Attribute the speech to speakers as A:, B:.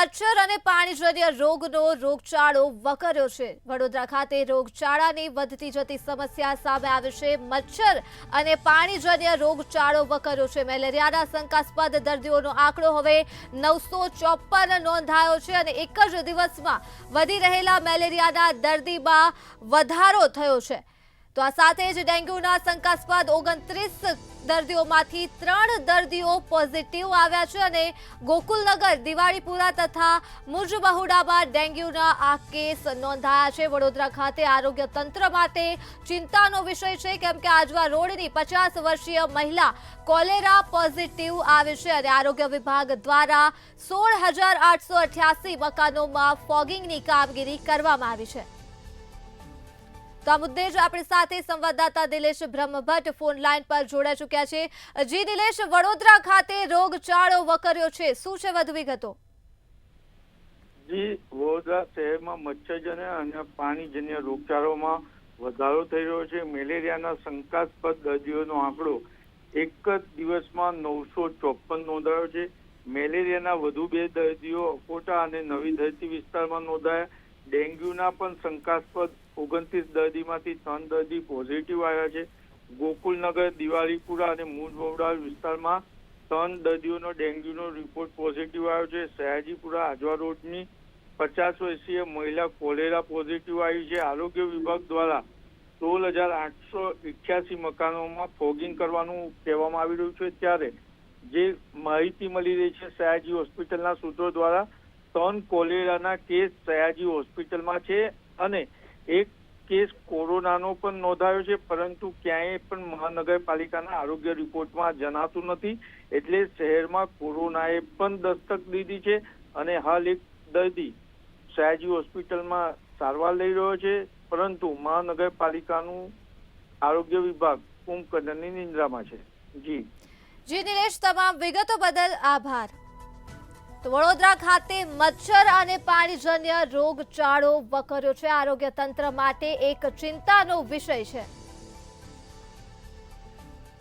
A: મચ્છર અને પાણીજન્ય રોગનો રોગચાળો વકર્યો છે। વડોદરા ખાતે રોગચાળાની વધતી જતી સમસ્યા સામે આવી છે। મચ્છર અને પાણીજન્ય રોગચાળો વકર્યો છે। મેલેરિયાના શંકાસ્પદ દર્દીઓનો આંકડો હવે 954 નોંધાયો છે અને એક જ દિવસમાં વધી રહેલા મેલેરિયાના દર્દીમાં વધારો થયો છે। તો આ સાથે જ ડેન્ગ્યુના શંકાસ્પદ 29 દર્દીઓમાંથી 3 દર્દીઓ પોઝિટિવ આવ્યા છે અને ગોકુલનગર, દિવાળીપુરા તથા મુજબહુડામાં ડેન્ગ્યુના આ કેસ નોંધાયા છે। વડોદરા ખાતે આરોગ્ય તંત્ર માટે ચિંતાનો વિષય છે, કેમ કે આજવા રોડની 50 વર્ષીય મહિલા કોલેરા પોઝિટિવ આવી છે અને આરોગ્ય વિભાગ દ્વારા 16,888 મકાનોમાં ફોગિંગની કામગીરી કરવામાં આવી છે। તો આ મુદ્દે જ આપણી સાથે સંવાદદાતા નિલેશ બ્રહ્મભટ્ટ ફોન લાઈન પર જોડાઈ ચૂક્યા છે। જી નિલેશ, વડોદરા ખાતે રોગચાળો વકર્યો છે, શું છે વધુ વિગતો?
B: જી, વડોદરા શહેરમાં મચ્છરજન્ય અને પાણીજન્ય રોગચાળોમાં વધારો થઈ રહ્યો છે। મેલેરિયાના શંકાસ્પદ દર્દીઓનો આંકડો એક જ દિવસમાં 954 નોંધાયો છે। મેલેરિયાના વધુ 2 દર્દીઓ અકોટા અને નવી ધરતી વિસ્તારમાં નોંધાયા। ડેન્ગ્યુના પણ શંકાસ્પદ 29 દર્દીમાંથી 3 દર્દી પોઝિટિવ આવ્યા છે। ગોકુલનગર, દિવાળીપુરા અને મુજબહુડા વિસ્તારમાં 3 દર્દીઓનો ડેન્ગ્યુનો રિપોર્ટ પોઝિટિવ આવ્યો છે। સયાજીપુરા આજવા રોડની 50 વર્ષીય મહિલા કોલેરા પોઝિટિવ આવી છે। આરોગ્ય વિભાગ દ્વારા 16,888 મકાનોમાં ફોગિંગ કરવાનું કહેવામાં આવી રહ્યું છે। ત્યારે જે માહિતી મળી રહી છે સયાજી હોસ્પિટલના સૂત્રો દ્વારા, 3 કોલેરાના કેસ સયાજી હોસ્પિટલમાં છે અને એક કેસ કોરોનાનો પણ નોંધાયો છે, પરંતુ ક્યાંય પણ મહાનગરપાલિકાના આરોગ્ય રિપોર્ટમાં જણાતું નથી। એટલે શહેરમાં કોરોનાએ પણ દસ્તક દીધી છે અને હાલ એક દર્દી સયાજી હોસ્પિટલમાં સારવાર લઈ રહ્યો છે, પરંતુ મહાનગરપાલિકાનું આરોગ્ય વિભાગ કુંભકર્ણની નિંદ્રામાં છે।
A: જી નિલેશ, તમામ વિગતો બદલ આભાર। તો વડોદરા ખાતે મચ્છર અને પાણીજન્ય રોગચાળો વકર્યો છે। આરોગ્ય તંત્ર માટે એક ચિંતાનો વિષય છે।